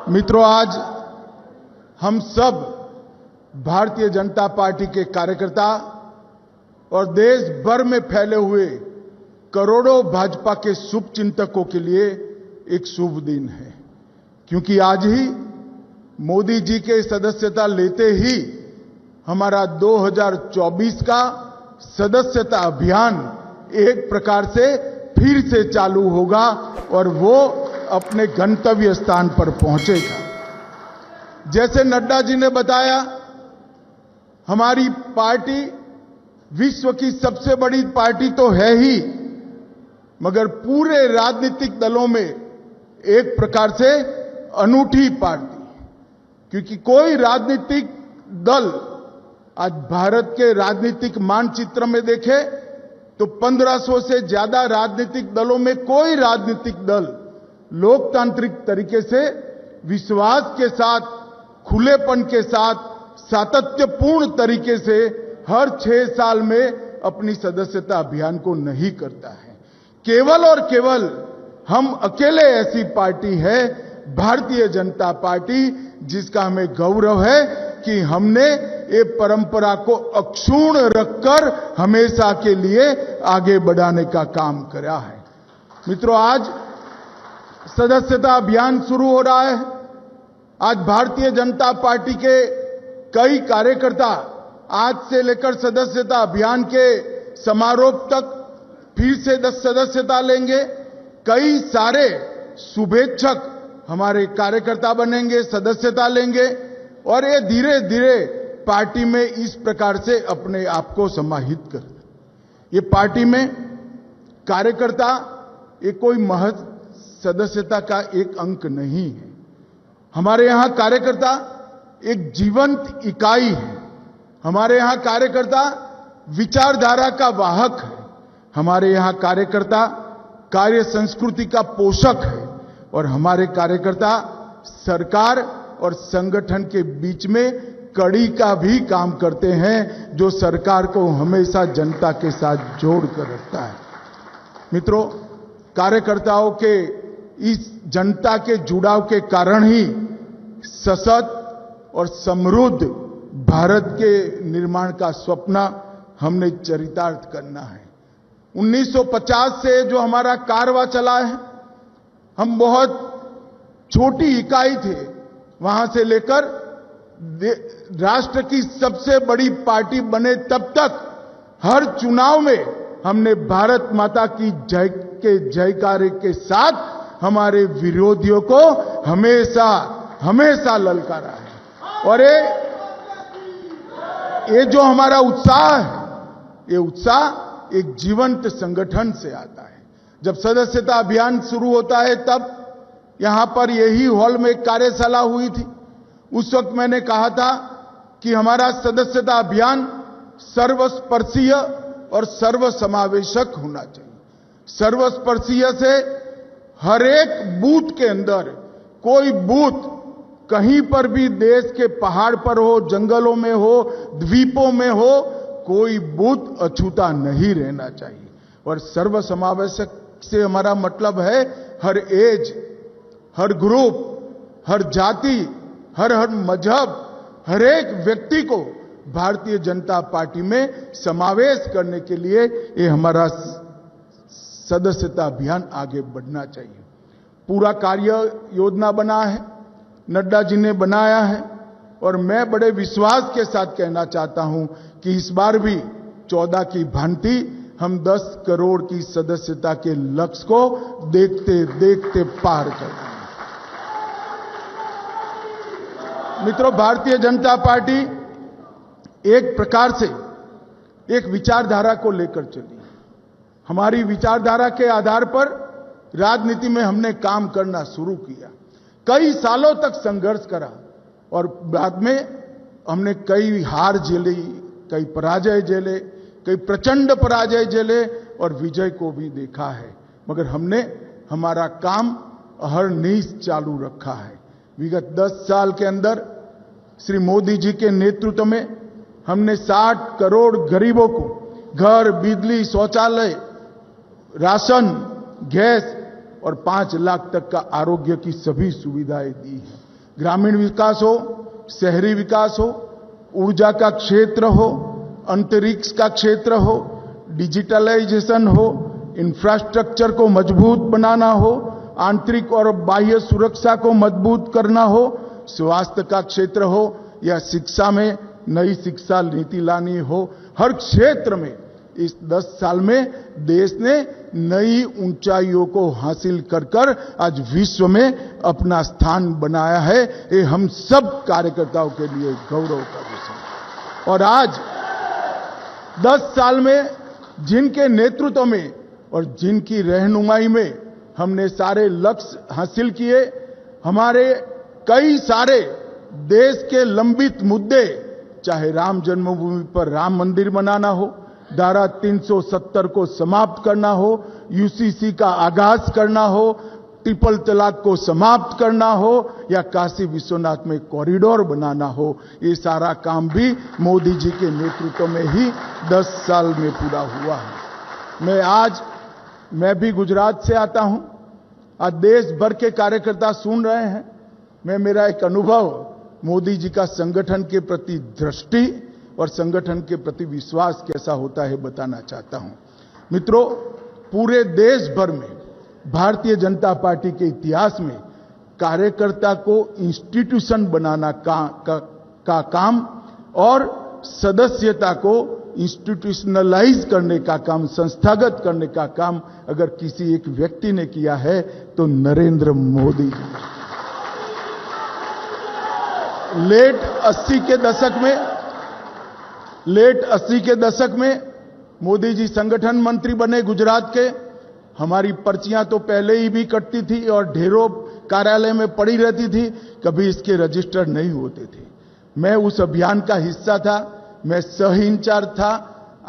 मित्रों, आज हम सब भारतीय जनता पार्टी के कार्यकर्ता और देश भर में फैले हुए करोड़ों भाजपा के शुभचिंतकों के लिए एक शुभ दिन है, क्योंकि आज ही मोदी जी के सदस्यता लेते ही हमारा 2024 का सदस्यता अभियान एक प्रकार से फिर से चालू होगा और वो अपने गंतव्य स्थान पर पहुंचेगा। जैसे नड्डा जी ने बताया, हमारी पार्टी विश्व की सबसे बड़ी पार्टी तो है ही, मगर पूरे राजनीतिक दलों में एक प्रकार से अनूठी पार्टी, क्योंकि कोई राजनीतिक दल आज भारत के राजनीतिक मानचित्र में देखे तो 1500 से ज्यादा राजनीतिक दलों में कोई राजनीतिक दल लोकतांत्रिक तरीके से विश्वास के साथ, खुलेपन के साथ, सातत्यपूर्ण तरीके से हर 6 साल में अपनी सदस्यता अभियान को नहीं करता है। केवल और केवल हम अकेले ऐसी पार्टी है, भारतीय जनता पार्टी, जिसका हमें गौरव है कि हमने ये परंपरा को अक्षुण्ण रखकर हमेशा के लिए आगे बढ़ाने का काम करा है। मित्रों, आज सदस्यता अभियान शुरू हो रहा है। आज भारतीय जनता पार्टी के कई कार्यकर्ता आज से लेकर सदस्यता अभियान के समारोह तक फिर से सदस्यता लेंगे। कई सारे शुभेच्छक हमारे कार्यकर्ता बनेंगे, सदस्यता लेंगे और ये धीरे धीरे पार्टी में इस प्रकार से अपने आप को समाहित कर। ये पार्टी में कार्यकर्ता ये कोई महज सदस्यता का एक अंक नहीं है। हमारे यहां कार्यकर्ता एक जीवंत इकाई है। हमारे यहां कार्यकर्ता विचारधारा का वाहक है। हमारे यहां कार्यकर्ता कार्य संस्कृति का पोषक है और हमारे कार्यकर्ता सरकार और संगठन के बीच में कड़ी का भी काम करते हैं, जो सरकार को हमेशा जनता के साथ जोड़कर रखता है। मित्रों, कार्यकर्ताओं के इस जनता के जुड़ाव के कारण ही सशक्त और समृद्ध भारत के निर्माण का स्वप्न हमने चरितार्थ करना है। 1950 से जो हमारा कारवां चला है, हम बहुत छोटी इकाई थे। वहां से लेकर राष्ट्र की सबसे बड़ी पार्टी बने तब तक हर चुनाव में हमने भारत माता की जय के जयकारे के साथ हमारे विरोधियों को हमेशा हमेशा ललकारा है। और ये जो हमारा उत्साह है, ये उत्साह एक जीवंत संगठन से आता है। जब सदस्यता अभियान शुरू होता है तब यहां पर यही हॉल में एक कार्यशाला हुई थी। उस वक्त मैंने कहा था कि हमारा सदस्यता अभियान सर्वस्पर्शीय और सर्वसमावेशक होना चाहिए। सर्वस्पर्शीय से हर एक बूथ के अंदर, कोई बूथ कहीं पर भी देश के पहाड़ पर हो, जंगलों में हो, द्वीपों में हो, कोई बूथ अछूता नहीं रहना चाहिए। और सर्वसमावेशक से हमारा मतलब है हर एज, हर ग्रुप, हर जाति, हर मजहब, हर एक व्यक्ति को भारतीय जनता पार्टी में समावेश करने के लिए ये हमारा सदस्यता अभियान आगे बढ़ना चाहिए। पूरा कार्य योजना बना है, नड्डा जी ने बनाया है और मैं बड़े विश्वास के साथ कहना चाहता हूं कि इस बार भी 14 की भांति हम 10 करोड़ की सदस्यता के लक्ष्य को देखते देखते पार कर देंगे। मित्रों, भारतीय जनता पार्टी एक प्रकार से एक विचारधारा को लेकर चली। हमारी विचारधारा के आधार पर राजनीति में हमने काम करना शुरू किया। कई सालों तक संघर्ष करा और बाद में हमने कई हार झेली, कई पराजय झेले, कई प्रचंड पराजय झेले और विजय को भी देखा है, मगर हमने हमारा काम अहरनिश चालू रखा है। विगत 10 साल के अंदर श्री मोदी जी के नेतृत्व में हमने 60 करोड़ गरीबों को घर, बिजली, शौचालय, राशन, गैस और 5 लाख तक का आरोग्य की सभी सुविधाएं दी हैं। ग्रामीण विकास हो, शहरी विकास हो, ऊर्जा का क्षेत्र हो, अंतरिक्ष का क्षेत्र हो, डिजिटलाइजेशन हो, इंफ्रास्ट्रक्चर को मजबूत बनाना हो, आंतरिक और बाह्य सुरक्षा को मजबूत करना हो, स्वास्थ्य का क्षेत्र हो या शिक्षा में नई शिक्षा नीति लानी हो, हर क्षेत्र में इस 10 साल में देश ने नई ऊंचाइयों को हासिल कर आज विश्व में अपना स्थान बनाया है। ये हम सब कार्यकर्ताओं के लिए गौरव का विषय है। और आज 10 साल में जिनके नेतृत्व में और जिनकी रहनुमाई में हमने सारे लक्ष्य हासिल किए, हमारे कई सारे देश के लंबित मुद्दे, चाहे राम जन्मभूमि पर राम मंदिर बनाना हो, धारा 370 को समाप्त करना हो, यूसीसी का आगाज करना हो, ट्रिपल तलाक को समाप्त करना हो या काशी विश्वनाथ में कॉरिडोर बनाना हो, ये सारा काम भी मोदी जी के नेतृत्व में ही 10 साल में पूरा हुआ है। मैं भी गुजरात से आता हूं। आज देश भर के कार्यकर्ता सुन रहे हैं। मेरा एक अनुभव मोदी जी का संगठन के प्रति दृष्टि और संगठन के प्रति विश्वास कैसा होता है बताना चाहता हूं। मित्रों, पूरे देश भर में भारतीय जनता पार्टी के इतिहास में कार्यकर्ता को इंस्टीट्यूशन बनाना का काम और सदस्यता को इंस्टीट्यूशनलाइज करने का काम, संस्थागत करने का काम अगर किसी एक व्यक्ति ने किया है तो नरेंद्र मोदी जी। लेट 80 के दशक में मोदी जी संगठन मंत्री बने गुजरात के। हमारी पर्चियां तो पहले ही भी कटती थी और ढेरों कार्यालय में पड़ी रहती थी, कभी इसके रजिस्टर नहीं होते थे। मैं उस अभियान का हिस्सा था, मैं सह इंचार्ज था,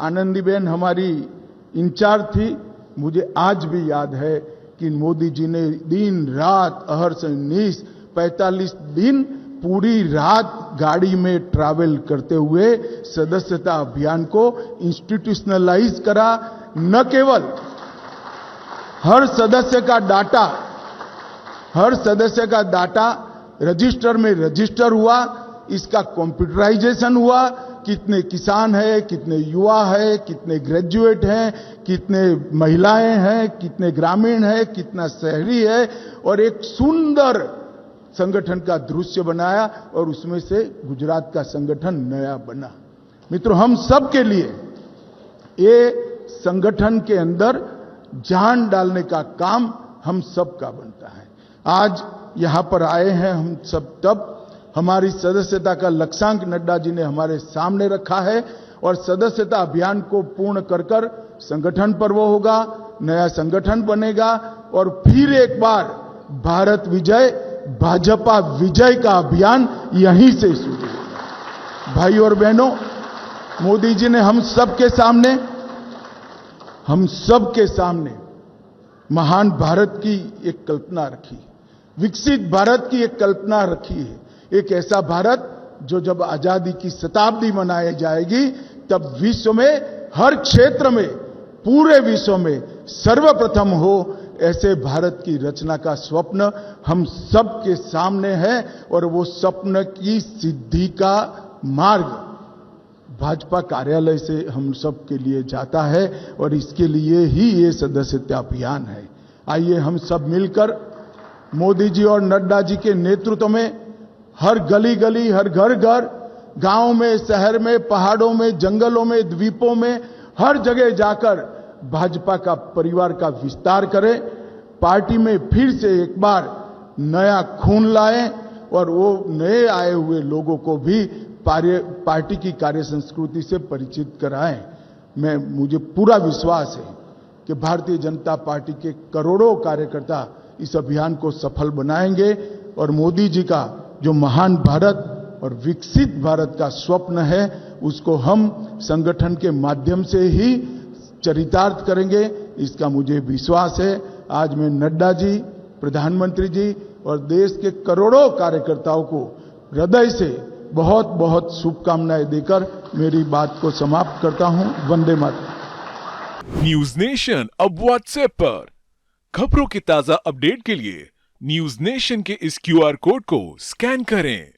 आनंदीबेन हमारी इंचार्ज थी। मुझे आज भी याद है कि मोदी जी ने दिन रात अहर्ष निश 45 दिन पूरी रात गाड़ी में ट्रैवल करते हुए सदस्यता अभियान को इंस्टीट्यूशनलाइज करा। न केवल हर सदस्य का डाटा रजिस्टर में रजिस्टर हुआ, इसका कंप्यूटराइजेशन हुआ। कितने किसान हैं, कितने युवा हैं, कितने ग्रेजुएट हैं, कितने महिलाएं हैं, कितने ग्रामीण हैं, कितना शहरी है, और एक सुंदर संगठन का दृश्य बनाया और उसमें से गुजरात का संगठन नया बना। मित्रों, हम सब के लिए ये संगठन के अंदर जान डालने का काम हम सब का बनता है। आज यहां पर आए हैं हम सब, तब हमारी सदस्यता का लक्ष्यांक नड्डा जी ने हमारे सामने रखा है और सदस्यता अभियान को पूर्ण कर संगठन पर्व होगा, नया संगठन बनेगा और फिर एक बार भारत विजय, भाजपा विजय का अभियान यहीं से शुरू होगा। भाई और बहनों, मोदी जी ने हम सबके सामने महान भारत की एक कल्पना रखी, विकसित भारत की एक कल्पना रखी है। एक ऐसा भारत जो जब आजादी की शताब्दी मनाई जाएगी तब विश्व में हर क्षेत्र में, पूरे विश्व में सर्वप्रथम हो, ऐसे भारत की रचना का स्वप्न हम सब के सामने है। और वो स्वप्न की सिद्धि का मार्ग भाजपा कार्यालय से हम सब के लिए जाता है और इसके लिए ही ये सदस्यता अभियान है। आइए हम सब मिलकर मोदी जी और नड्डा जी के नेतृत्व में हर गली गली, हर घर घर, गांव में, शहर में, पहाड़ों में, जंगलों में, द्वीपों में, हर जगह जाकर भाजपा का परिवार का विस्तार करें, पार्टी में फिर से एक बार नया खून लाएं और वो नए आए हुए लोगों को भी पार्टी की कार्य संस्कृति से परिचित कराएं। मुझे पूरा विश्वास है कि भारतीय जनता पार्टी के करोड़ों कार्यकर्ता इस अभियान को सफल बनाएंगे और मोदी जी का जो महान भारत और विकसित भारत का स्वप्न है उसको हम संगठन के माध्यम से ही चरितार्थ करेंगे, इसका मुझे विश्वास है। आज मैं नड्डा जी, प्रधानमंत्री जी और देश के करोड़ों कार्यकर्ताओं को हृदय से बहुत बहुत शुभकामनाएं देकर मेरी बात को समाप्त करता हूं। वंदे मातरम। न्यूज नेशन अब व्हाट्सएप पर खबरों की ताजा अपडेट के लिए न्यूज नेशन के इस क्यूआर कोड को स्कैन करें